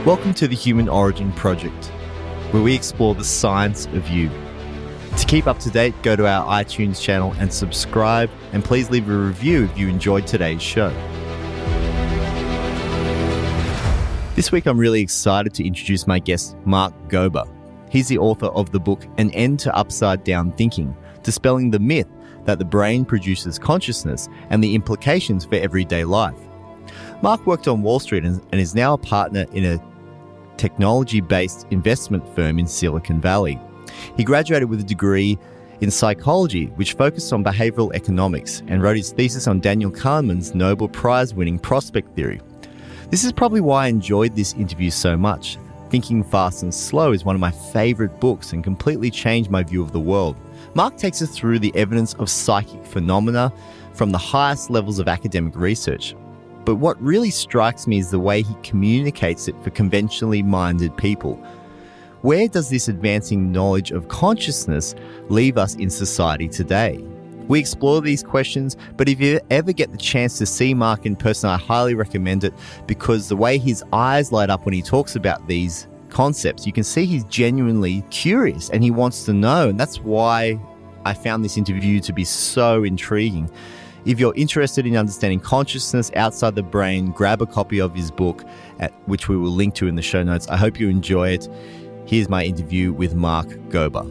Welcome to the Human Origin Project, where we explore the science of you. To keep up to date, go to our iTunes channel and subscribe, and please leave a review if you enjoyed today's show. This week, I'm really excited to introduce my guest, Mark Gober. He's the author of the book An End to Upside Down Thinking, dispelling the myth that the brain produces consciousness and the implications for everyday life. Mark worked on Wall Street and is now a partner in a technology-based investment firm in Silicon Valley. He graduated with a degree in psychology, which focused on behavioral economics, and wrote his thesis on Daniel Kahneman's Nobel Prize winning prospect theory. This is probably why I enjoyed this interview so much. Thinking Fast and Slow is one of my favorite books and completely changed my view of the world. Mark takes us through the evidence of psychic phenomena from the highest levels of academic research. But what really strikes me is the way he communicates it for conventionally minded people. Where does this advancing knowledge of consciousness leave us in society today? We explore these questions, but if you ever get the chance to see Mark in person, I highly recommend it, because the way his eyes light up when he talks about these concepts, you can see he's genuinely curious and he wants to know. And that's why I found this interview to be so intriguing. If you're interested in understanding consciousness outside the brain, grab a copy of his book, which we will link to in the show notes. I hope you enjoy it. Here's my interview with Mark Gober.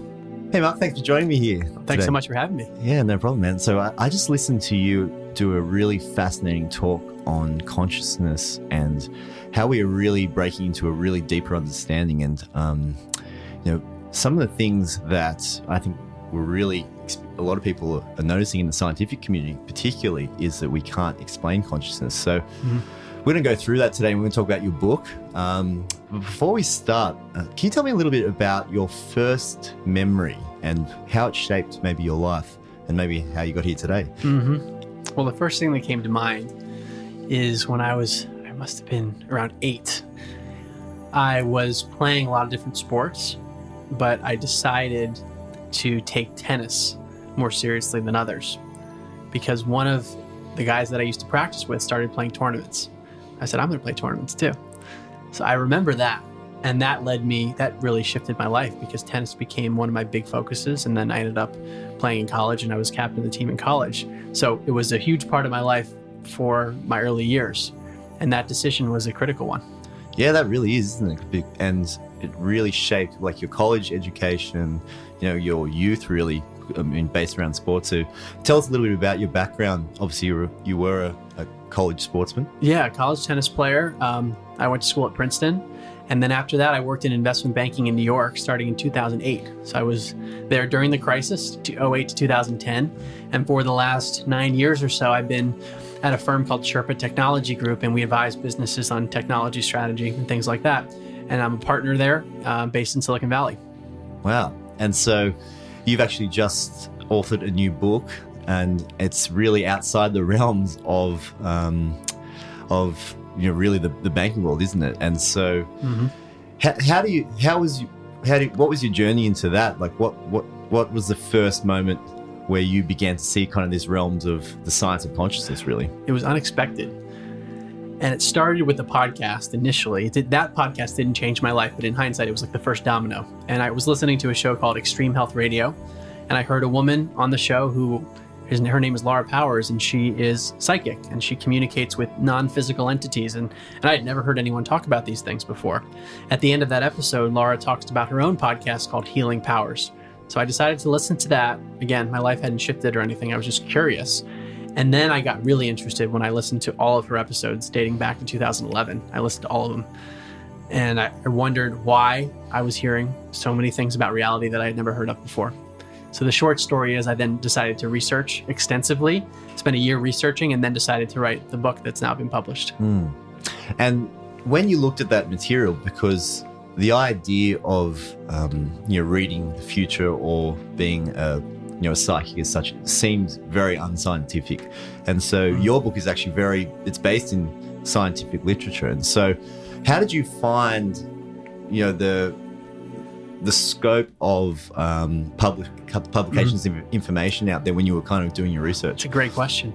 Hey, Mark, thanks for joining me here. Thanks today. so much for having me. Yeah, no problem, man. So I just listened to you do a really fascinating talk on consciousness and how we are really breaking into a really deeper understanding. And, some of the things that I think a lot of people are noticing in the scientific community particularly is that we can't explain consciousness. So we're going to go through that today, and we're going to talk about your book. But before we start, can you tell me a little bit about your first memory and how it shaped maybe your life and maybe how you got here today? Well, the first thing that came to mind is when I must have been around 8. I was playing a lot of different sports, but I decided to take tennis more seriously than others because one of the guys that I used to practice with started playing tournaments. I said, I'm going to play tournaments too. So I remember that. And that really shifted my life because tennis became one of my big focuses. And then I ended up playing in college and I was captain of the team in college. So it was a huge part of my life for my early years. And that decision was a critical one. Yeah, that really is, isn't it? And it really shaped like your college education, your youth really, based around sports. So tell us a little bit about your background. Obviously, you were a college sportsman. Yeah, college tennis player. I went to school at Princeton. And then after that, I worked in investment banking in New York starting in 2008. So I was there during the crisis, 2008 to 2010. And for the last 9 years or so, I've been at a firm called Sherpa Technology Group, and we advise businesses on technology strategy and things like that. And I'm a partner there based in Silicon Valley. Wow. And so you've actually just authored a new book, and it's really outside the realms of really the banking world, isn't it? And so what was your journey into that? Like what was the first moment where you began to see kind of these realms of the science of consciousness, really? It was unexpected. And it started with the podcast initially. That podcast didn't change my life, but in hindsight, it was like the first domino. And I was listening to a show called Extreme Health Radio, and I heard a woman on the show her name is Laura Powers, and she is psychic, and she communicates with non-physical entities. And I had never heard anyone talk about these things before. At the end of that episode, Laura talks about her own podcast called Healing Powers. So I decided to listen to that. Again, my life hadn't shifted or anything. I was just curious. And then I got really interested when I listened to all of her episodes dating back to 2011. I listened to all of them. And I wondered why I was hearing so many things about reality that I had never heard of before. So the short story is I then decided to research extensively, spent a year researching, and then decided to write the book that's now been published. And when you looked at that material, because the idea of reading the future or being a psychic as such seems very unscientific. And so your book is actually it's based in scientific literature. And so how did you find, the scope of publications information out there when you were kind of doing your research? It's a great question.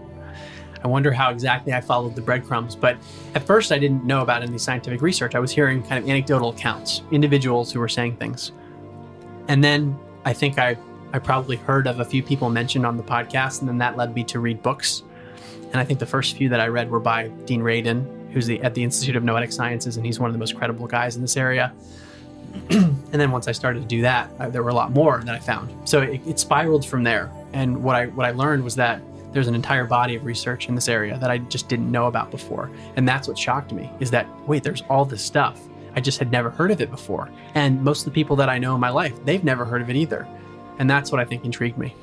I wonder how exactly I followed the breadcrumbs. But at first, I didn't know about any scientific research. I was hearing kind of anecdotal accounts, individuals who were saying things. And then I think I probably heard of a few people mentioned on the podcast, and then that led me to read books. And I think the first few that I read were by Dean Radin, who's at the Institute of Noetic Sciences, and he's one of the most credible guys in this area. And then once I started to do that, there were a lot more that I found. So it spiraled from there. And what I learned was that there's an entire body of research in this area that I just didn't know about before. And that's what shocked me, is that, wait, there's all this stuff. I just had never heard of it before. And most of the people that I know in my life, they've never heard of it either. And that's what I think intrigued me.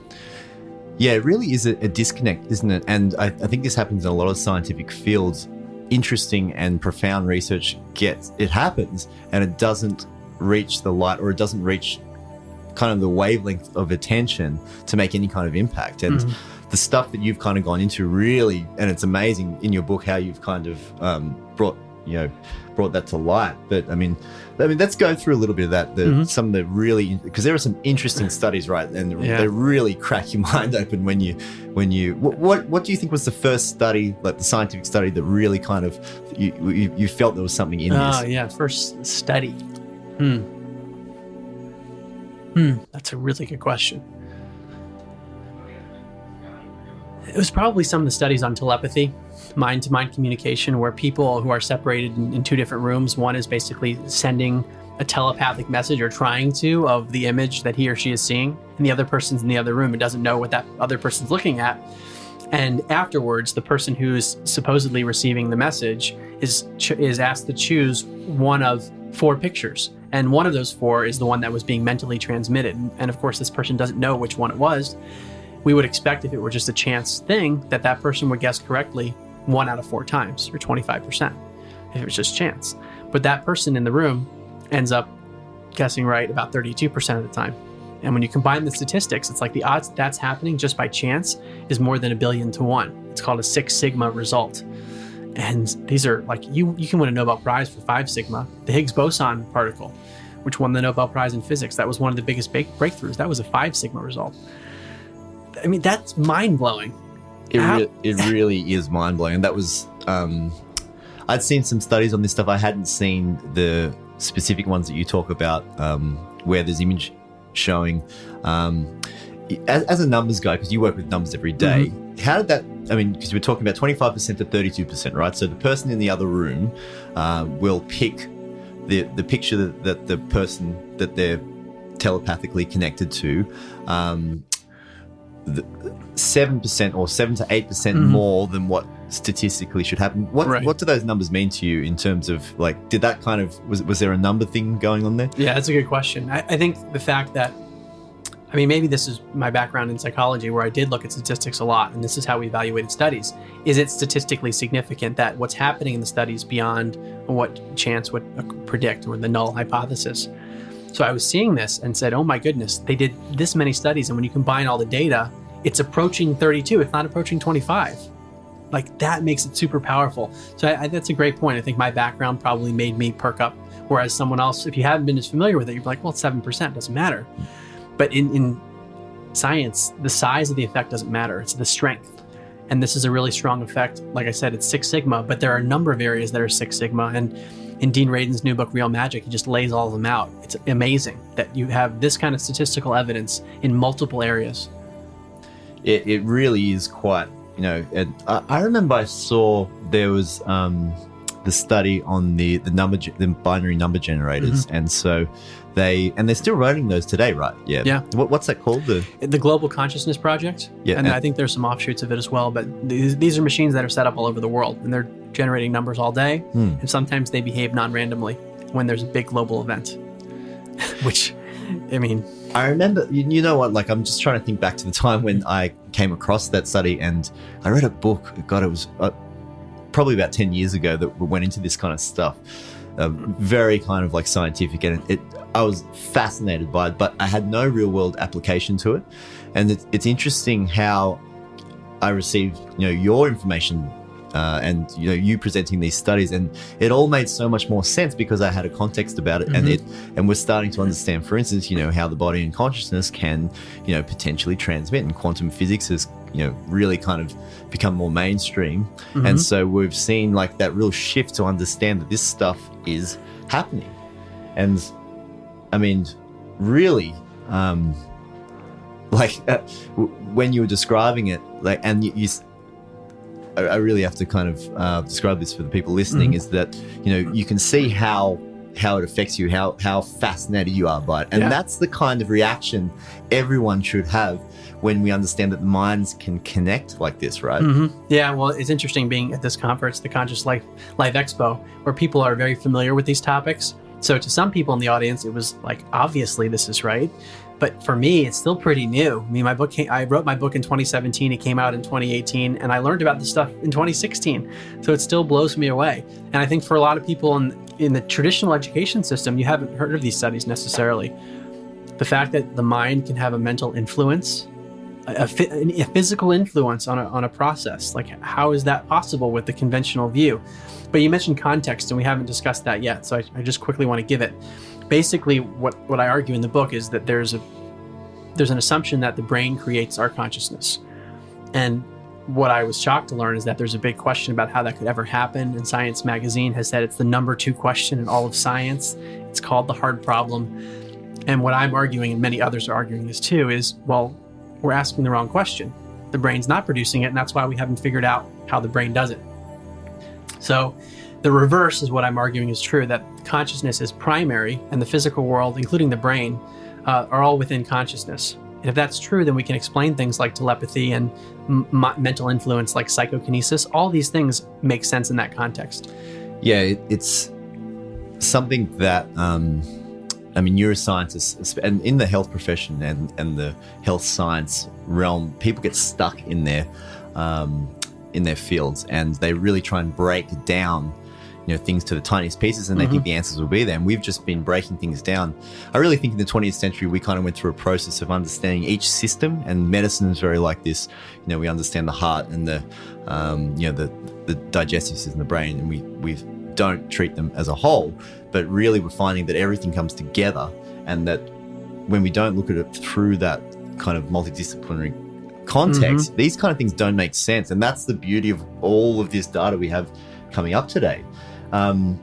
Yeah, it really is a disconnect, isn't it? And I think this happens in a lot of scientific fields. Interesting and profound research happens, and it doesn't reach the light, or it doesn't reach kind of the wavelength of attention to make any kind of impact. And the stuff that you've kind of gone into really, and it's amazing in your book how you've kind of brought that to light. But I mean, let's go through a little bit of that. Some of the really, because there are some interesting studies, right? And they really crack your mind open when you. What do you think was the first study, like the scientific study, that really kind of you felt there was something in this? Oh yeah, first study. That's a really good question. It was probably some of the studies on telepathy, mind-to-mind communication, where people who are separated in two different rooms, one is basically sending a telepathic message, or trying to, of the image that he or she is seeing, and the other person's in the other room and doesn't know what that other person's looking at. And afterwards, the person who's supposedly receiving the message is asked to choose one of 4 pictures. And one of those 4 is the one that was being mentally transmitted. And of course, this person doesn't know which one it was. We would expect, if it were just a chance thing, that person would guess correctly 1 out of 4 times, or 25%, if it was just chance. But that person in the room ends up guessing right about 32% of the time. And when you combine the statistics, it's like the odds that's happening just by chance is more than 1 billion to 1. It's called a 6 sigma result. And these are like, you can win a Nobel Prize for 5 sigma. The Higgs boson particle, which won the Nobel Prize in physics, that was one of the biggest breakthroughs. That was a 5 sigma result. I mean, that's mind-blowing. It really is mind-blowing. And that was, I'd seen some studies on this stuff. I hadn't seen the specific ones that you talk about, where there's image showing. As a numbers guy, because you work with numbers every day, how did that, I mean, because you were talking about 25% to 32%, right? So the person in the other room will pick the picture that the person that they're telepathically connected to, 7% or 7 to 8% more than what statistically should happen. What do those numbers mean to you in terms of, like, did that kind of, was there a number thing going on there? Yeah, that's a good question. I think the fact that, I mean, maybe this is my background in psychology, where I did look at statistics a lot, and this is how we evaluated studies. Is it statistically significant that what's happening in the studies beyond what chance would predict, or the null hypothesis? So I was seeing this and said, oh my goodness, they did this many studies, and when you combine all the data, it's approaching 32, it's not approaching 25. Like, that makes it super powerful. So that's a great point. I think my background probably made me perk up, whereas someone else, if you haven't been as familiar with it, you're like, well, it's 7%, doesn't matter. But in science, the size of the effect doesn't matter, it's the strength. And this is a really strong effect. Like I said, it's 6 sigma, but there are a number of areas that are 6 sigma. And in Dean Radin's new book, Real Magic, he just lays all of them out. It's amazing that you have this kind of statistical evidence in multiple areas. It really is quite, and I remember I saw there was the study on the binary number generators, and so they're still running those today, right? Yeah. What's that called? The Global Consciousness Project. Yeah, and I think there's some offshoots of it as well. But these are machines that are set up all over the world, and they're generating numbers all day. And sometimes they behave non-randomly when there's a big global event. Which, I mean, I remember, you know what, like, I'm just trying to think back to the time when I came across that study, and I read a book. God, it was probably about 10 years ago that went into this kind of stuff. Very kind of like scientific, and I was fascinated by it, but I had no real world application to it. And it's interesting how I received, your information and you presenting these studies, and it all made so much more sense because I had a context about it, and we're starting to understand, for instance, how the body and consciousness can, potentially transmit, and quantum physics has, really kind of become more mainstream, and so we've seen like that real shift to understand that this stuff is happening, and I mean, really. When you were describing it, and I really have to kind of describe this for the people listening, is that you can see how it affects you, how fascinated you are by it, and that's the kind of reaction everyone should have when we understand that minds can connect like this, right? Yeah, well, it's interesting being at this conference, the Conscious Life Expo, where people are very familiar with these topics. So to some people in the audience, it was like, obviously this is right. But for me, it's still pretty new. I mean, I wrote my book in 2017. It came out in 2018, and I learned about this stuff in 2016. So it still blows me away. And I think for a lot of people in the traditional education system, you haven't heard of these studies necessarily. The fact that the mind can have a mental influence, a physical influence on a process, like how is that possible with the conventional view? But you mentioned context, and we haven't discussed that yet. So I just quickly want to give it. Basically, what I argue in the book is that there's an assumption that the brain creates our consciousness. And what I was shocked to learn is that there's a big question about how that could ever happen. And Science Magazine has said it's the number 2 question in all of science. It's called the hard problem. And what I'm arguing, and many others are arguing this too, is, well, we're asking the wrong question. The brain's not producing it, and that's why we haven't figured out how the brain does it. So the reverse is what I'm arguing is true, that consciousness is primary, and the physical world, including the brain, are all within consciousness. And if that's true, then we can explain things like telepathy and mental influence like psychokinesis. All these things make sense in that context. Yeah, it's something that, neuroscientists, and in the health profession and the health science realm, people get stuck in their fields, and they really try and break down things to the tiniest pieces, and they think the answers will be there. And we've just been breaking things down. I really think in the 20th century, we kind of went through a process of understanding each system, and medicine is very like this. We understand the heart and the digestive system, the brain, and we don't treat them as a whole, but really we're finding that everything comes together, and that when we don't look at it through that kind of multidisciplinary context, these kind of things don't make sense. And that's the beauty of all of this data we have coming up today. I'll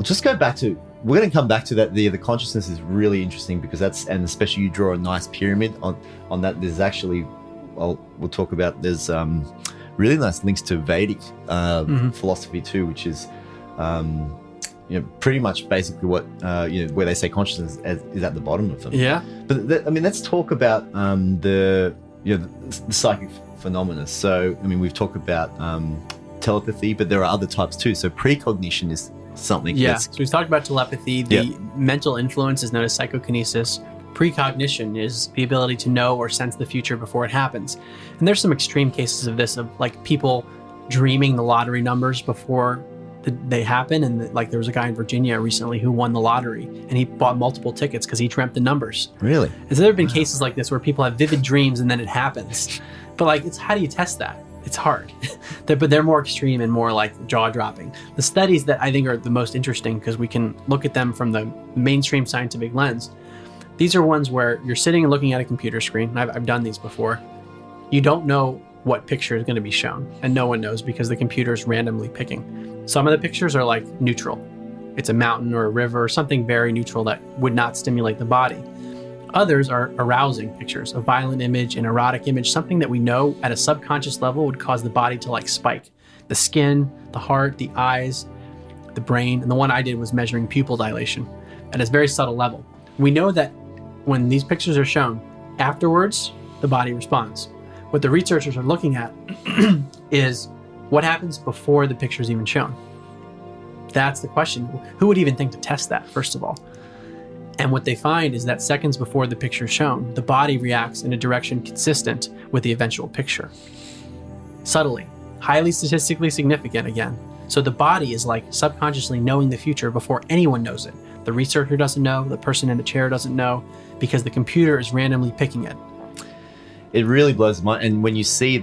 just go back to, we're going to come back to that. The consciousness is really interesting because and especially you draw a nice pyramid on that. There's actually, we'll talk about, there's really nice links to Vedic philosophy too, which is, pretty much basically what, where they say consciousness is at the bottom of them. Yeah. But let's talk about the psychic phenomena. So, we've talked about telepathy, but there are other types too. So precognition is something. Yeah, so we've talked about telepathy. The mental influence is known as psychokinesis. Precognition is the ability to know or sense the future before it happens. And there's some extreme cases of this, of like people dreaming the lottery numbers before they happen. And like there was a guy in Virginia recently who won the lottery, and he bought multiple tickets because he dreamt the numbers. Really? And so there have been cases like this where people have vivid dreams and then it happens. But like, it's how do you test that? It's hard. But they're more extreme and more like jaw-dropping. The studies that I think are the most interesting, because we can look at them from the mainstream scientific lens, these are ones where you're sitting and looking at a computer screen. I've done these before. You don't know what picture is going to be shown, and no one knows because the computer is randomly picking. Some of the pictures are like neutral. It's a mountain or a river or something very neutral that would not stimulate the body. Others are arousing pictures, a violent image, an erotic image, something that we know at a subconscious level would cause the body to like spike. The skin, the heart, the eyes, the brain, and the one I did was measuring pupil dilation at a very subtle level. We know that when these pictures are shown, afterwards, the body responds. What the researchers are looking at is what happens before the picture is even shown. That's the question. Who would even think to test that, first of all? And what they find is that seconds before the picture is shown, the body reacts in a direction consistent with the eventual picture. Subtly, highly statistically significant again. So the body is like subconsciously knowing the future before anyone knows it. The researcher doesn't know, the person in the chair doesn't know, because the computer is randomly picking it. It really blows my mind. And when you see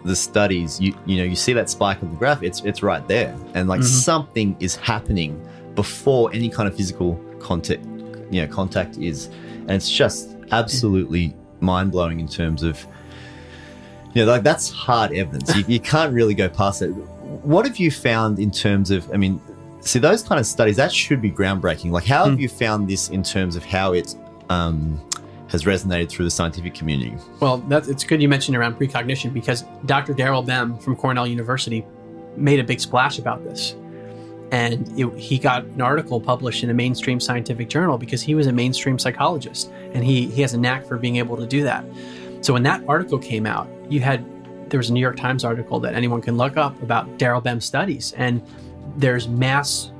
the studies, you see that spike of the graph, it's right there. And like something is happening before any kind of physical contact is. And it's just absolutely mind-blowing in terms of, like that's hard evidence. You can't really go past it. What have you found in terms of, see those kind of studies, that should be groundbreaking. Like how have you found this in terms of how it has resonated through the scientific community? Well, it's good you mentioned around precognition, because Dr. Darrell Bem from Cornell University made a big splash about this. And he got an article published in a mainstream scientific journal because he was a mainstream psychologist, and he has a knack for being able to do that. So when that article came out, there was a New York Times article that anyone can look up about Darrell Bem's studies, and there's mass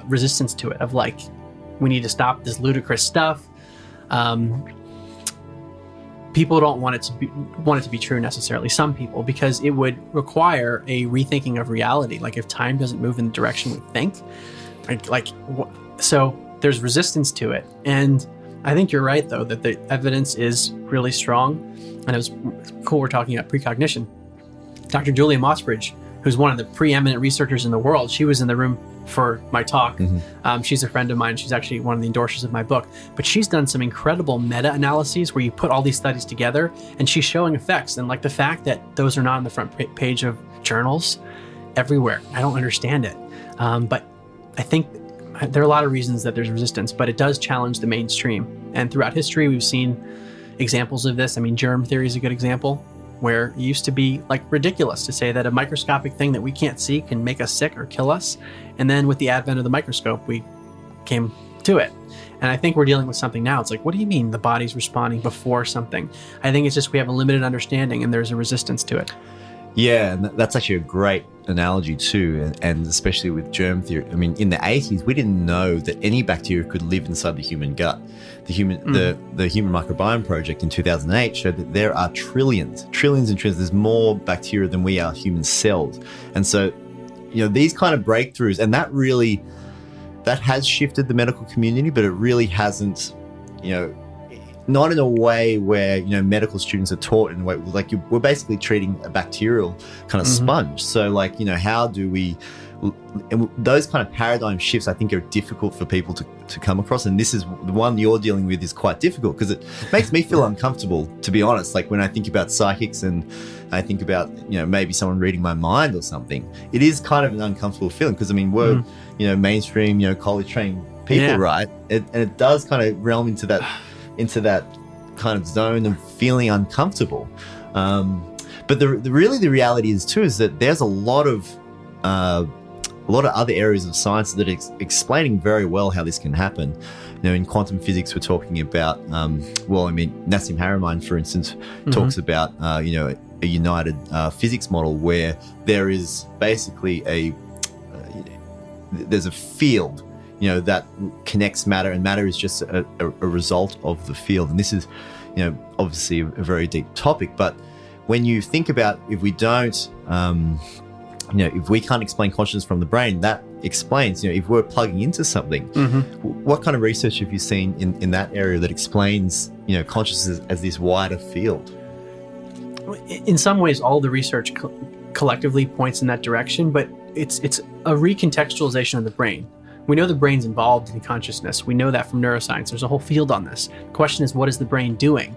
resistance to it of like, we need to stop this ludicrous stuff. People don't want it to be true necessarily. Some people, because it would require a rethinking of reality. Like if time doesn't move in the direction we think, so there's resistance to it. And I think you're right though, that the evidence is really strong. And it was cool we're talking about precognition. Dr. Julia Mossbridge, who's one of the preeminent researchers in the world, she was in the room for my talk. She's a friend of mine. She's actually one of the endorsers of my book. But she's done some incredible meta-analyses where you put all these studies together, and she's showing effects. And like the fact that those are not on the front page of journals everywhere, I don't understand it. But I think there are a lot of reasons that there's resistance, but it does challenge the mainstream. And throughout history, we've seen examples of this. Germ theory is a good example, where it used to be like ridiculous to say that a microscopic thing that we can't see can make us sick or kill us. And then with the advent of the microscope, we came to it. And I think we're dealing with something now. It's like, what do you mean the body's responding before something? I think it's just we have a limited understanding and there's a resistance to it. Yeah, and that's actually a great analogy too, and especially with germ theory. In the 80s, we didn't know that any bacteria could live inside the human gut. The Human Microbiome Project in 2008 showed that there are trillions and trillions. There's more bacteria than we are human cells. And so, these kind of breakthroughs, and that has shifted the medical community, but it really hasn't, not in a way where, medical students are taught in a way like we're basically treating a bacterial kind of sponge. So how do we, and those kind of paradigm shifts, I think are difficult for people to come across. And this is the one you're dealing with is quite difficult because it makes me feel uncomfortable, to be honest. Like when I think about psychics and I think about, maybe someone reading my mind or something, it is kind of an uncomfortable feeling because, we're, mainstream, college trained people, right? And it does kind of realm into that kind of zone of feeling uncomfortable. But the reality is too, is that there's a lot of other areas of science that are explaining very well how this can happen. In quantum physics, we're talking about, Nassim Haramein, for instance, talks about, a united physics model where there is basically there's a field, that connects matter, and matter is just a result of the field. And this is, obviously a very deep topic, but when you think about if we don't, if we can't explain consciousness from the brain, that explains, if we're plugging into something, what kind of research have you seen in that area that explains, consciousness as this wider field? In some ways, all the research collectively points in that direction, but it's a recontextualization of the brain. We know the brain's involved in consciousness. We know that from neuroscience. There's a whole field on this. The question is, what is the brain doing?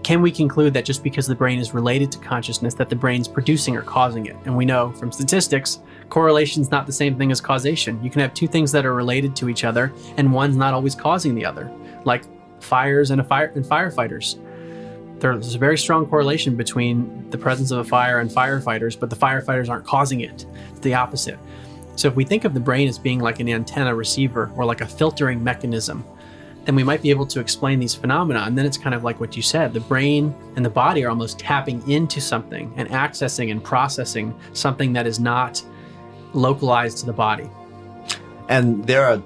Can we conclude that just because the brain is related to consciousness, that the brain's producing or causing it? And we know from statistics, correlation's not the same thing as causation. You can have two things that are related to each other, and one's not always causing the other, like fires and firefighters. There's a very strong correlation between the presence of a fire and firefighters, but the firefighters aren't causing it. It's the opposite. So if we think of the brain as being like an antenna receiver or like a filtering mechanism, then we might be able to explain these phenomena. And then it's kind of like what you said, the brain and the body are almost tapping into something and accessing and processing something that is not localized to the body. And there are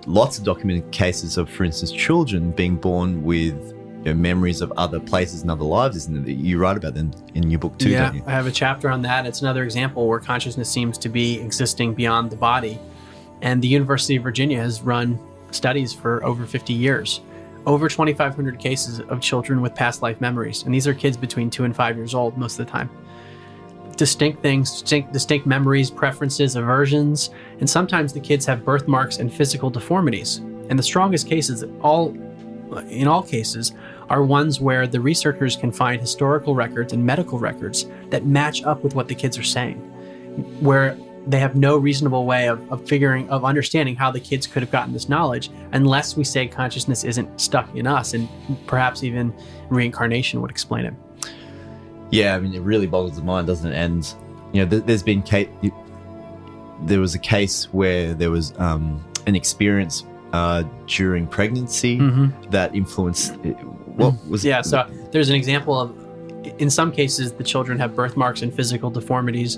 lots of documented cases of, for instance, children being born with memories of other places and other lives, isn't it? You write about them in your book too, don't you? I have a chapter on that. It's another example where consciousness seems to be existing beyond the body. And the University of Virginia has run studies for over 50 years over 2,500 cases of children with past life memories. And these are kids between 2 and 5 years old most of the time. Distinct things, distinct memories, preferences, aversions, and sometimes the kids have birthmarks and physical deformities. And the strongest cases, in all cases, are ones where the researchers can find historical records and medical records that match up with what the kids are saying, where they have no reasonable way of understanding how the kids could have gotten this knowledge unless we say consciousness isn't stuck in us, and perhaps even reincarnation would explain it. Yeah, I mean, it really boggles the mind, doesn't it? And, there was a case where there was an experience during pregnancy that influenced, what was Yeah, so there's an example of, in some cases, the children have birthmarks and physical deformities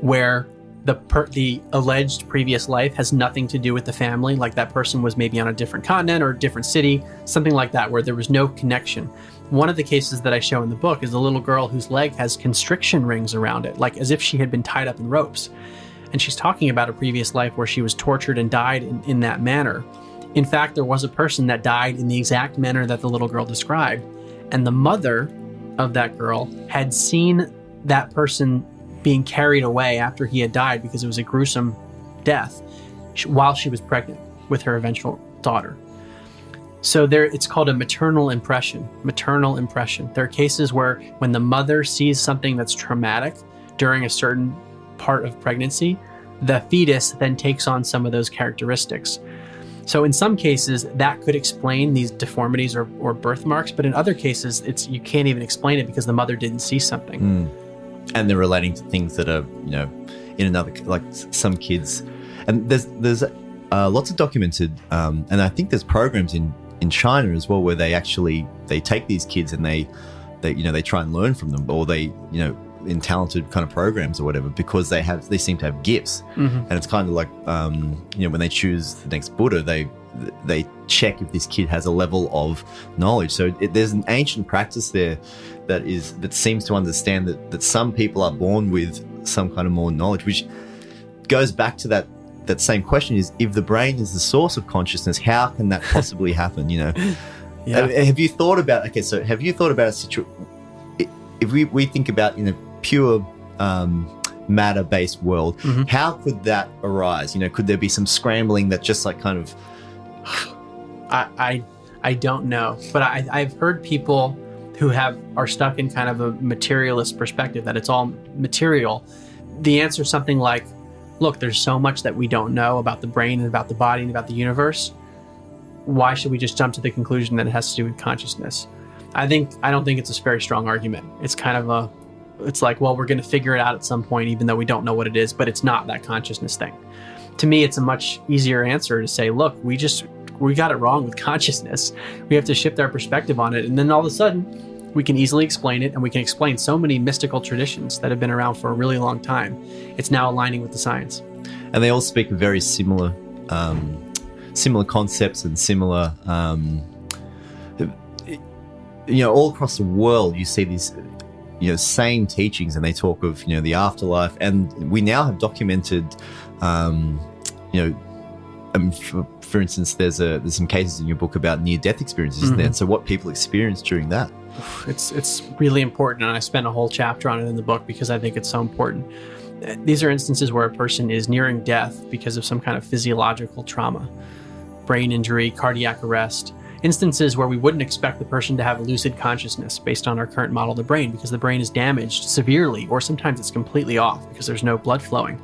where the alleged previous life has nothing to do with the family, like that person was maybe on a different continent or a different city, something like that, where there was no connection. One of the cases that I show in the book is a little girl whose leg has constriction rings around it, like as if she had been tied up in ropes. And she's talking about a previous life where she was tortured and died in that manner. In fact, there was a person that died in the exact manner that the little girl described. And the mother of that girl had seen that person being carried away after he had died, because it was a gruesome death, while she was pregnant with her eventual daughter. So it's called a maternal impression. Maternal impression. There are cases where when the mother sees something that's traumatic during a certain part of pregnancy, the fetus then takes on some of those characteristics. So in some cases, that could explain these deformities or birthmarks, but in other cases, you can't even explain it because the mother didn't see something. And they're relating to things that are, in another, like some kids. And there's lots of documented, and I think there's programs in China as well where they take these kids and they try and learn from them, or they, in talented kind of programs or whatever, because they seem to have gifts. And it's kind of like, when they choose the next Buddha, they check if this kid has a level of knowledge. So there's an ancient practice there that seems to understand that some people are born with some kind of more knowledge, which goes back to that same question: is if the brain is the source of consciousness, how can that possibly happen? Yeah. Have you thought about a situation? If we think about in a pure matter-based world, how could that arise? Could there be some scrambling that just like kind of? I don't know, but I've heard people who are stuck in kind of a materialist perspective, that it's all material. The answer is something like, look, there's so much that we don't know about the brain and about the body and about the universe. Why should we just jump to the conclusion that it has to do with consciousness? I don't think it's a very strong argument. It's kind of it's like, well, we're going to figure it out at some point, even though we don't know what it is, but it's not that consciousness thing. To me, it's a much easier answer to say, look, we got it wrong with consciousness. We have to shift our perspective on it. And then all of a sudden, we can easily explain it, and we can explain so many mystical traditions that have been around for a really long time. It's now aligning with the science. And they all speak of very similar concepts and similar, all across the world, you see these, same teachings, and they talk of, the afterlife. And we now have documented, for instance, there's some cases in your book about near-death experiences, isn't there? And so what people experience during that. It's really important, and I spent a whole chapter on it in the book because I think it's so important. These are instances where a person is nearing death because of some kind of physiological trauma, brain injury, cardiac arrest, instances where we wouldn't expect the person to have lucid consciousness based on our current model of the brain, because the brain is damaged severely, or sometimes it's completely off because there's no blood flowing.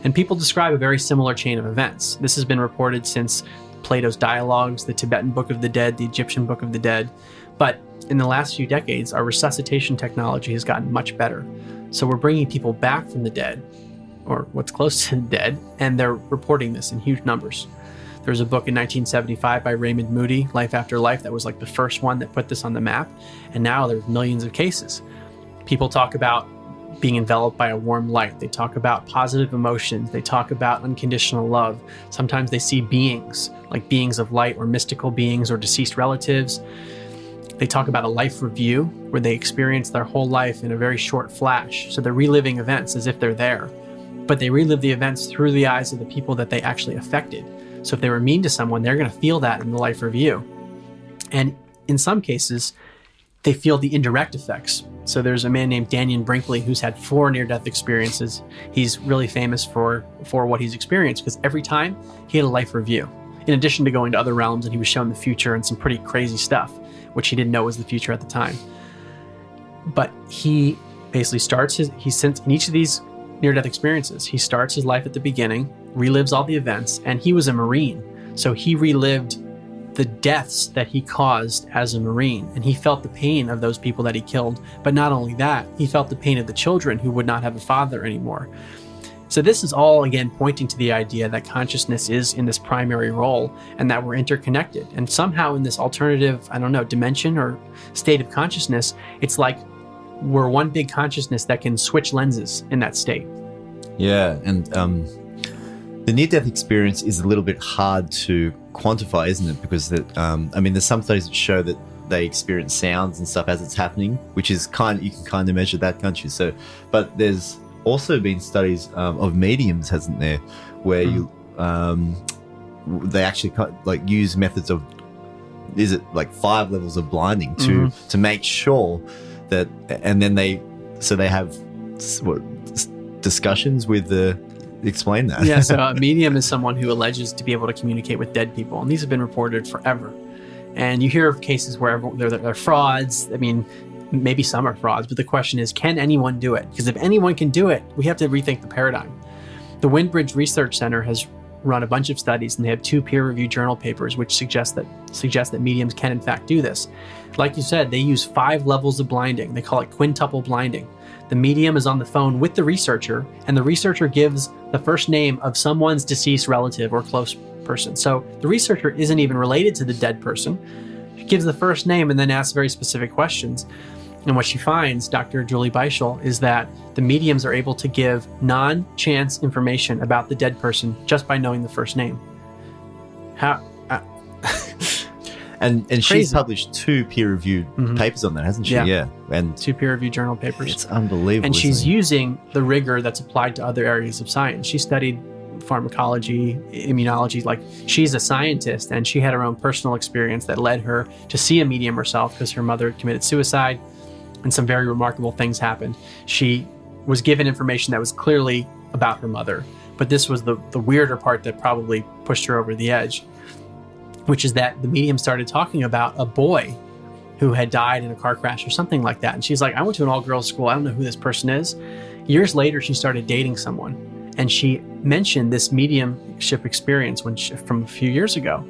And people describe a very similar chain of events. This has been reported since Plato's Dialogues, the Tibetan Book of the Dead, the Egyptian Book of the Dead. But in the last few decades, our resuscitation technology has gotten much better. So we're bringing people back from the dead, or what's close to the dead, and they're reporting this in huge numbers. There was a book in 1975 by Raymond Moody, Life After Life, that was like the first one that put this on the map. And now there's millions of cases. People talk about being enveloped by a warm light. They talk about positive emotions. They talk about unconditional love. Sometimes they see beings, like beings of light or mystical beings or deceased relatives. They talk about a life review where they experience their whole life in a very short flash. So they're reliving events as if they're there, but they relive the events through the eyes of the people that they actually affected. So if they were mean to someone, they're going to feel that in the life review. And in some cases, they feel the indirect effects. So there's a man named Daniel Brinkley who's had 4 near-death experiences. He's really famous for what he's experienced because every time he had a life review. In addition to going to other realms, and he was shown the future and some pretty crazy stuff, which he didn't know was the future at the time. But he basically in each of these near-death experiences, he starts his life at the beginning, relives all the events, and he was a Marine. So he relived the deaths that he caused as a Marine, and he felt the pain of those people that he killed. But not only that, he felt the pain of the children who would not have a father anymore. So this is all, again, pointing to the idea that consciousness is in this primary role and that we're interconnected. And somehow in this alternative, dimension or state of consciousness, it's like we're one big consciousness that can switch lenses in that state. Yeah, and the near-death experience is a little bit hard to quantify, isn't it? Because there's some studies that show that they experience sounds and stuff as it's happening, which is you can kind of measure that, can't you? So, but there's also been studies of mediums, hasn't there, where they actually use methods of, is it like 5 levels of blinding to make sure that, and then they have discussions with the. Explain that. Yeah, so a medium is someone who alleges to be able to communicate with dead people, and these have been reported forever. And you hear of cases where they're frauds. I mean, maybe some are frauds, but the question is, can anyone do it? Because if anyone can do it, we have to rethink the paradigm. The Windbridge Research Center has run a bunch of studies, and they have 2 peer-reviewed journal papers which suggest that mediums can in fact do this. Like you said, they use 5 levels of blinding. They call it quintuple blinding. The medium is on the phone with the researcher, and the researcher gives the first name of someone's deceased relative or close person. So the researcher isn't even related to the dead person. She gives the first name and then asks very specific questions. And what she finds, Dr. Julie Beischel, is that the mediums are able to give non-chance information about the dead person just by knowing the first name. How? And she's published 2 peer-reviewed papers on that, hasn't she? Yeah. And 2 peer-reviewed journal papers. It's unbelievable. And she's using the rigor that's applied to other areas of science. She studied pharmacology, immunology. Like, she's a scientist, and she had her own personal experience that led her to see a medium herself because her mother committed suicide, and some very remarkable things happened. She was given information that was clearly about her mother, but this was the weirder part that probably pushed her over the edge, which is that the medium started talking about a boy who had died in a car crash or something like that. And she's like, I went to an all-girls school. I don't know who this person is. Years later, she started dating someone, and she mentioned this mediumship experience from a few years ago.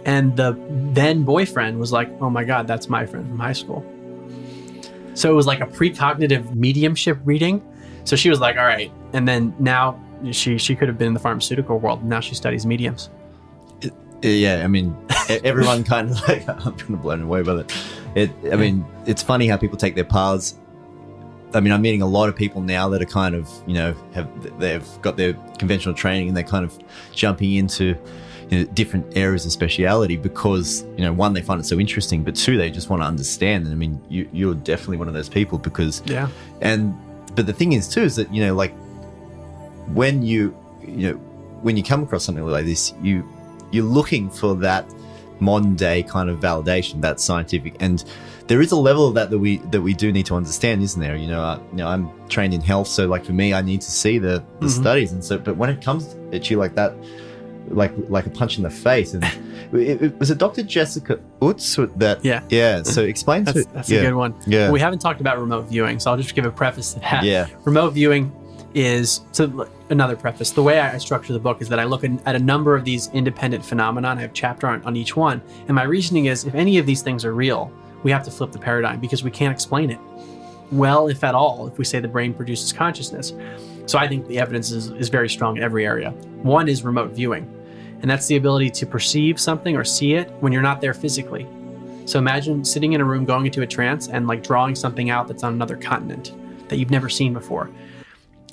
And the then boyfriend was like, oh my God, that's my friend from high school. So it was like a precognitive mediumship reading. So she was like, all right. And then now she could have been in the pharmaceutical world, and now she studies mediums. Yeah, I mean, everyone kind of like, I'm kind of blown away by it. I mean, it's funny how people take their paths. I mean, I'm meeting a lot of people now that are kind of, they've got their conventional training, and they're kind of jumping into different areas of speciality because, one, they find it so interesting, but 2, they just want to understand. And I mean, you're definitely one of those people because, but the thing is too, is that, when you come across something like this, you're looking for that modern day kind of validation, that scientific, and there is a level of that we do need to understand, isn't there? I'm trained in health, so like for me, I need to see the studies, and so, but when it comes at you like that, like a punch in the face, and it was it Dr. Jessica Utz that? Yeah. So explain to it. That's a good one. Yeah. Well, we haven't talked about remote viewing, so I'll just give a preface to that. Yeah. Remote viewing is, so another preface, the way I structure the book is that I look at a number of these independent phenomena. I have a chapter on each one. And my reasoning is, if any of these things are real, we have to flip the paradigm because we can't explain it. Well, if at all, if we say the brain produces consciousness. So I think the evidence is very strong in every area. One is remote viewing. And that's the ability to perceive something or see it when you're not there physically. So imagine sitting in a room, going into a trance, and like drawing something out that's on another continent that you've never seen before.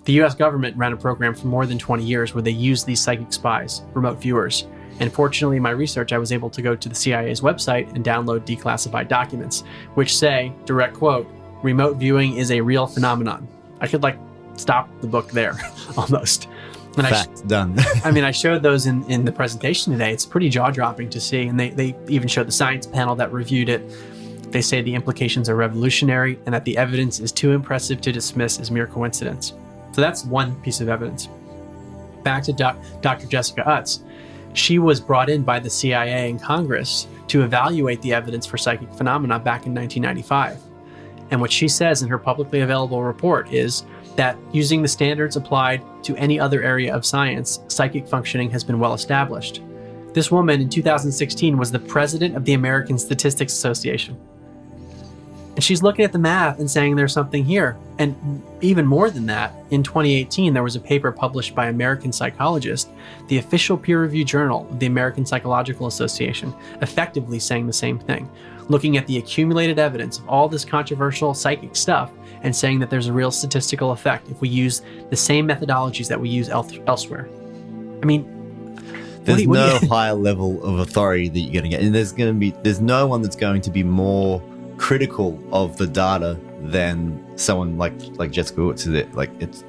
The US government ran a program for more than 20 years where they used these psychic spies, remote viewers. And fortunately, in my research, I was able to go to the CIA's website and download declassified documents, which say, direct quote, remote viewing is a real phenomenon. I could stop the book there almost. Fact, done. I mean, I showed those in the presentation today. It's pretty jaw-dropping to see. And they even showed the science panel that reviewed it. They say the implications are revolutionary and that the evidence is too impressive to dismiss as mere coincidence. So that's one piece of evidence. Back to Dr. Jessica Utz. She was brought in by the CIA and Congress to evaluate the evidence for psychic phenomena back in 1995. And what she says in her publicly available report is that using the standards applied to any other area of science, psychic functioning has been well established. This woman in 2016 was the president of the American Statistics Association. And she's looking at the math and saying there's something here. And even more than that, in 2018, there was a paper published by American Psychologist, the official peer-reviewed journal of the American Psychological Association, effectively saying the same thing, looking at the accumulated evidence of all this controversial psychic stuff and saying that there's a real statistical effect if we use the same methodologies that we use elsewhere. I mean, there's no higher level of authority that you're going to get. And there's no one that's going to be more critical of the data than someone like Jessica Utz is it. Like it's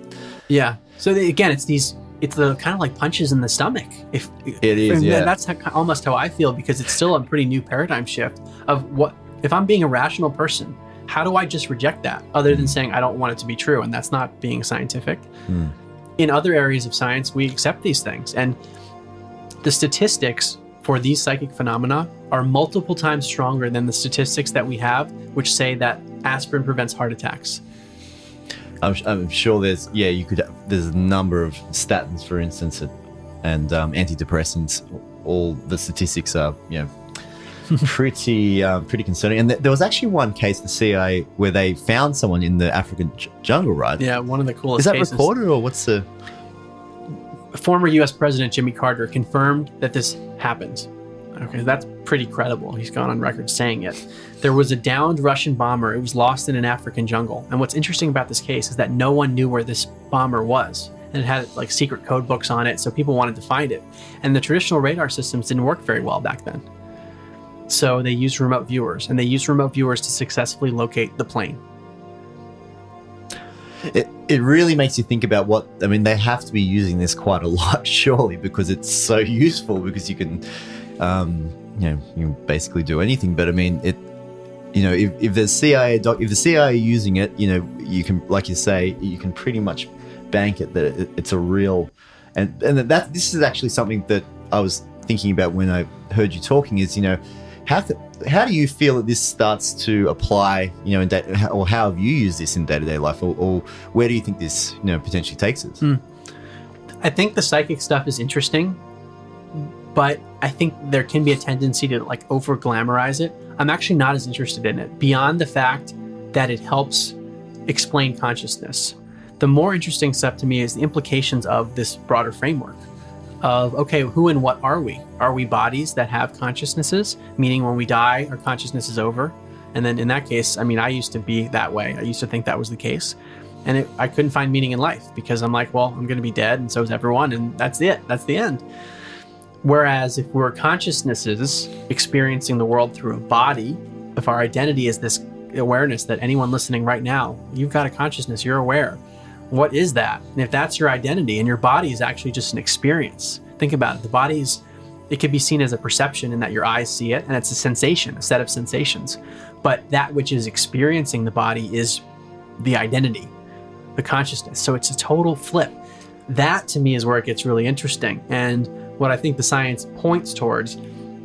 so again, it's the kind of like punches in the stomach. If it is, that's almost how I feel, because it's still a pretty new paradigm shift of what if I'm being a rational person, how do I just reject that other than saying I don't want it to be true? And that's not being scientific. In other areas of science, we accept these things, and the statistics for these psychic phenomena are multiple times stronger than the statistics that we have, which say that aspirin prevents heart attacks. I'm sure there's a number of statins, for instance, and antidepressants. All the statistics are pretty concerning. And there was actually one case, the CIA, where they found someone in the African jungle, right? Yeah, one of the coolest cases. Is that recorded, or what's the... Former U.S. President Jimmy Carter confirmed that this happened. Okay, that's pretty credible. He's gone on record saying it. There was a downed Russian bomber. It was lost in an African jungle. And what's interesting about this case is that no one knew where this bomber was. And it had like secret code books on it, so people wanted to find it. And the traditional radar systems didn't work very well back then. So they used remote viewers, and they used remote viewers to successfully locate the plane. It really makes you think about they have to be using this quite a lot, surely, because it's so useful, because you can, you can basically do anything. But I mean, if the CIA are using it, you can, like you say, you can pretty much bank it that it's a real, and this is actually something that I was thinking about when I heard you talking is, how do you feel that this starts to apply, or how have you used this in day-to-day life, or where do you think this, potentially takes us? I think the psychic stuff is interesting, but I think there can be a tendency to like over glamorize it. I'm actually not as interested in it beyond the fact that it helps explain consciousness. The more interesting stuff to me is the implications of this broader framework of, okay, who and what are we? Are we bodies that have consciousnesses? Meaning when we die, our consciousness is over. And then in that case, I used to be that way. I used to think that was the case. And I couldn't find meaning in life because I'm like, well, I'm going to be dead and so is everyone. And that's it. That's the end. Whereas if we're consciousnesses experiencing the world through a body, if our identity is this awareness that anyone listening right now, you've got a consciousness, you're aware. What is that? And if that's your identity and your body is actually just an experience, think about it. It could be seen as a perception in that your eyes see it and it's a sensation, a set of sensations. But that which is experiencing the body is the identity, the consciousness. So it's a total flip. That to me is where it gets really interesting. And what I think the science points towards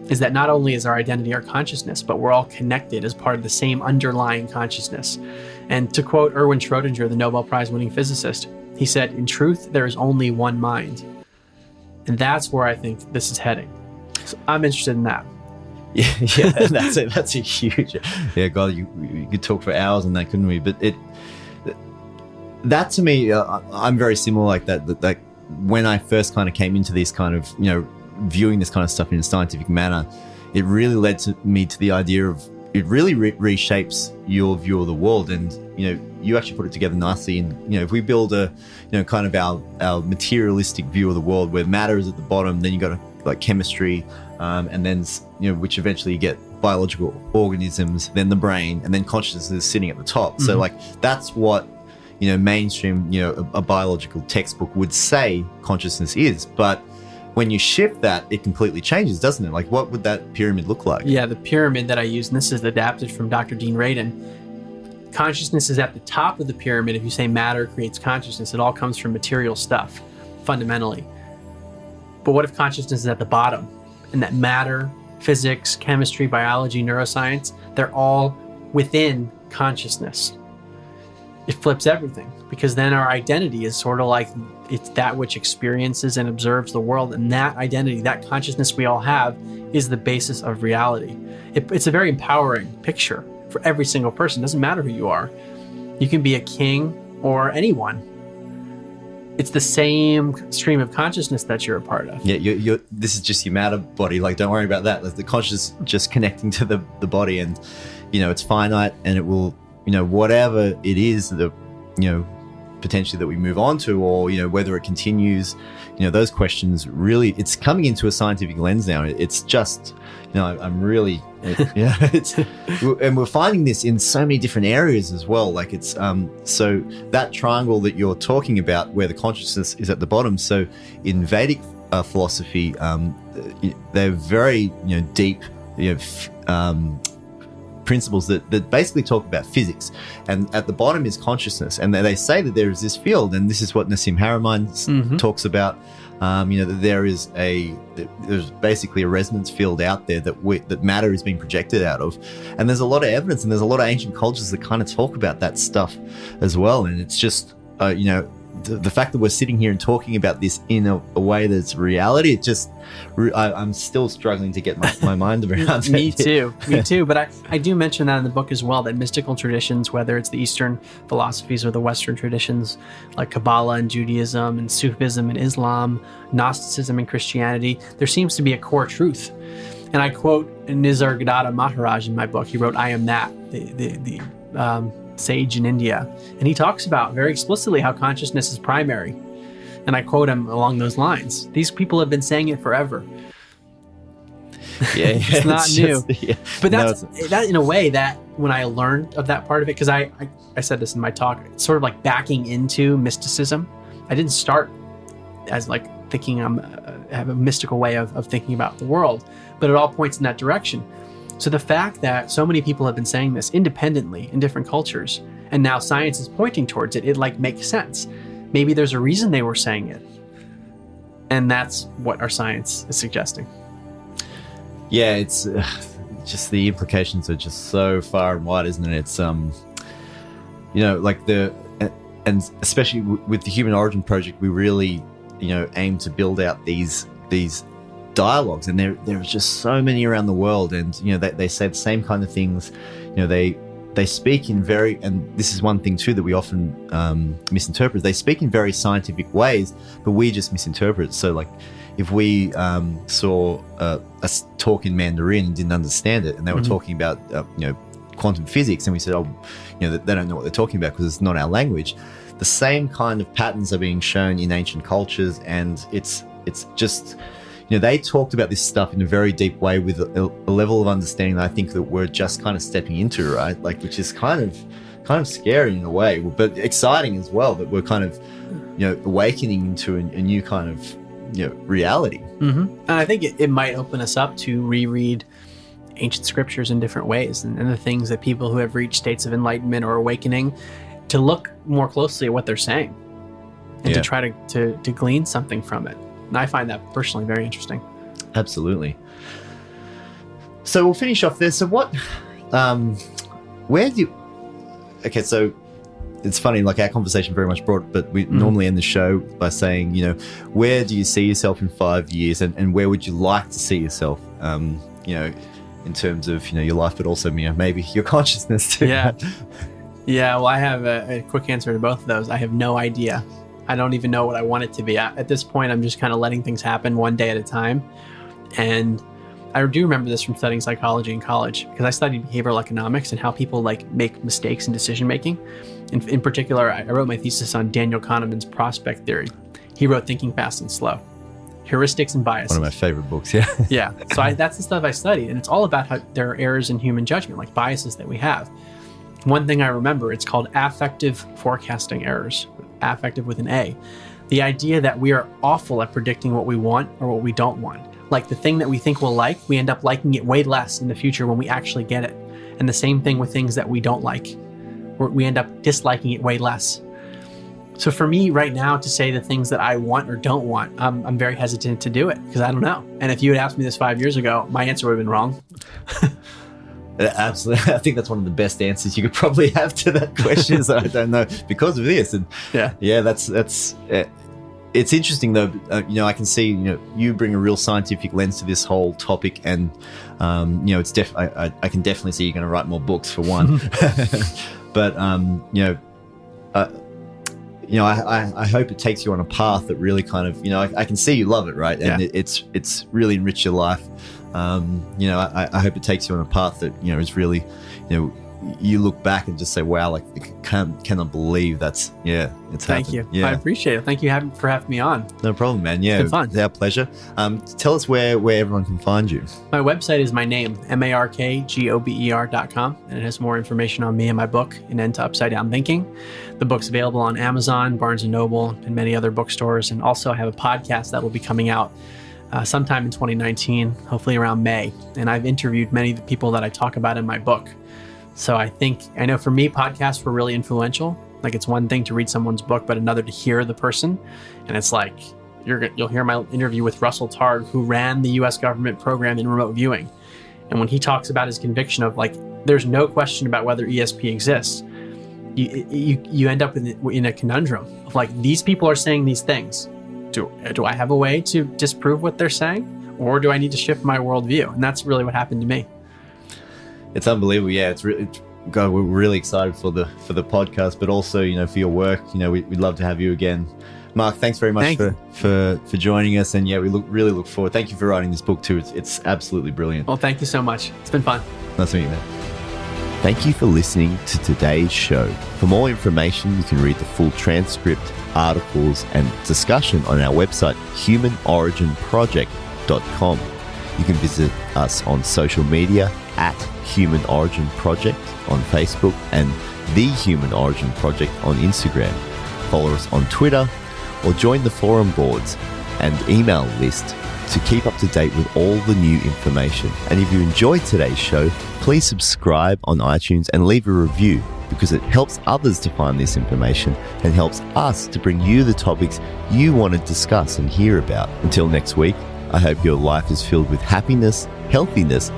is that not only is our identity our consciousness, but we're all connected as part of the same underlying consciousness. And to quote Erwin Schrödinger, the Nobel Prize winning physicist, he said, "In truth, there is only one mind." And that's where I think this is heading. So I'm interested in that. Yeah, that's a huge. Yeah, God, you could talk for hours on that, couldn't we? But that to me, I'm very similar like that. Like when I first kind of came into this kind of, viewing this kind of stuff in a scientific manner, it really led me to the idea of it really reshapes your view of the world. And, you actually put it together nicely. And, if we build a, kind of our materialistic view of the world where matter is at the bottom, then you got like chemistry, and then, which eventually you get biological organisms, then the brain, and then consciousness is sitting at the top. Mm-hmm. So like, that's what, mainstream, a biological textbook would say consciousness is. But when you shift that, it completely changes, doesn't it? Like, what would that pyramid look like? Yeah, the pyramid that I use, and this is adapted from Dr. Dean Radin. Consciousness is at the top of the pyramid. If you say matter creates consciousness, it all comes from material stuff, fundamentally. But what if consciousness is at the bottom? And that matter, physics, chemistry, biology, neuroscience, they're all within consciousness. It flips everything, because then our identity is sort of like it's that which experiences and observes the world. And that identity, that consciousness we all have, is the basis of reality. It's a very empowering picture for every single person. It doesn't matter who you are. You can be a king or anyone. It's the same stream of consciousness that you're a part of. Yeah, this is just your matter body. Like, don't worry about that. Like, the consciousness just connecting to the body, and it's finite, and it will, whatever it is that potentially that we move on to, or whether it continues, those questions really, it's coming into a scientific lens now. It's just, I'm really, and we're finding this in so many different areas as well. Like, it's so that triangle that you're talking about, where the consciousness is at the bottom. So in Vedic philosophy, they're very deep principles that basically talk about physics, and at the bottom is consciousness, and they say that there is this field, and this is what Nassim Haramein talks about, that there's basically a resonance field out there that matter is being projected out of, and there's a lot of evidence, and there's a lot of ancient cultures that kind of talk about that stuff as well. And it's just the fact that we're sitting here and talking about this in a way that's reality, it just, I'm still struggling to get my mind around it. Me too. But I do mention that in the book as well, that mystical traditions, whether it's the Eastern philosophies or the Western traditions like Kabbalah and Judaism and Sufism and Islam, Gnosticism and Christianity, there seems to be a core truth. And I quote Nisargadatta Maharaj in my book. He wrote, "I am that," the sage in India, and he talks about very explicitly how consciousness is primary, and I quote him along those lines. These people have been saying it forever. Yeah, it's not new. But that in a way, that when I learned of that part of it, because I said this in my talk, it's sort of like backing into mysticism. I didn't start as like thinking I have a mystical way of thinking about the world, but it all points in that direction. So the fact that so many people have been saying this independently in different cultures, and now science is pointing towards it, it like makes sense. Maybe there's a reason they were saying it. And that's what our science is suggesting. Yeah, it's just the implications are just so far and wide, isn't it? It's, like and especially with the Human Origin Project, we really, aim to build out these dialogues, and there's just so many around the world, and they say the same kind of things. They speak in very, and this is one thing too that we often misinterpret. They speak in very scientific ways, but we just misinterpret. So like, if we saw a talk in Mandarin and didn't understand it, and they were talking about quantum physics, and we said, they don't know what they're talking about because it's not our language. The same kind of patterns are being shown in ancient cultures, and it's just, they talked about this stuff in a very deep way with a level of understanding that I think that we're just kind of stepping into, right? Like, which is kind of scary in a way, but exciting as well, that we're kind of, awakening into a new kind of, reality. And I think it might open us up to reread ancient scriptures in different ways, and the things that people who have reached states of enlightenment or awakening, to look more closely at what they're saying, and to try to glean something from it. And I find that personally very interesting. Absolutely. So we'll finish off there. So what, okay, so it's funny, like our conversation very much broad, but we normally end the show by saying, where do you see yourself in 5 years, and where would you like to see yourself, in terms of, your life, but also, maybe your consciousness too. Yeah, well, I have a quick answer to both of those. I have no idea. I don't even know what I want it to be. At this point, I'm just kind of letting things happen one day at a time. And I do remember this from studying psychology in college, because I studied behavioral economics and how people make mistakes in decision making. In particular, I wrote my thesis on Daniel Kahneman's prospect theory. He wrote Thinking Fast and Slow, Heuristics and Biases. One of my favorite books, yeah. Yeah, so that's the stuff I studied, and it's all about how there are errors in human judgment, like biases that we have. one thing I remember, it's called affective forecasting errors, affective with an A. The idea that we are awful at predicting what we want or what we don't want. Like the thing that we think we'll like, we end up liking it way less in the future when we actually get it. And the same thing with things that we don't like. We end up disliking it way less. So for me right now to say the things that I want or don't want, I'm very hesitant to do it because I don't know. And if you had asked me this 5 years ago, my answer would have been wrong. Absolutely. I think that's one of the best answers you could probably have to that question is that I don't know because of this. And that's it's interesting though. I can see, you bring a real scientific lens to this whole topic and, it's I can definitely see you're going to write more books for one, but, I hope it takes you on a path that really kind of, I can see you love it, right? And it's really enriched your life. I hope it takes you on a path that, is really, you look back and just say, wow, like I cannot believe it's Thank you. Yeah. I appreciate it. Thank you for having me on. No problem, man. Yeah. It's been fun. It's our pleasure. Tell us where everyone can find you. My website is my name, markgober.com, and it has more information on me and my book, An End to Upside Down Thinking. The book's available on Amazon, Barnes & Noble, and many other bookstores. And also I have a podcast that will be coming out sometime in 2019, hopefully around May. And I've interviewed many of the people that I talk about in my book. So I know for me, podcasts were really influential. Like it's one thing to read someone's book, but another to hear the person. And it's like, you'll hear my interview with Russell Targ, who ran the US government program in remote viewing. And when he talks about his conviction of like, there's no question about whether ESP exists, you end up in a conundrum of like, these people are saying these things. Do I have a way to disprove what they're saying? Or do I need to shift my worldview? And that's really what happened to me. It's unbelievable. Yeah, God, we're really excited for the podcast, but also, for your work. We'd love to have you again. Mark, thanks very much for joining us. And we really look forward. Thank you for writing this book too. It's absolutely brilliant. Well, thank you so much. It's been fun. Nice to meet you, man. Thank you for listening to today's show. For more information, you can read the full transcript, articles, and discussion on our website, humanoriginproject.com. You can visit us on social media at Human Origin Project on Facebook and The Human Origin Project on Instagram. Follow us on Twitter or join the forum boards and email list to keep up to date with all the new information. And if you enjoyed today's show, please subscribe on iTunes and leave a review because it helps others to find this information and helps us to bring you the topics you want to discuss and hear about. Until next week, I hope your life is filled with happiness, healthiness,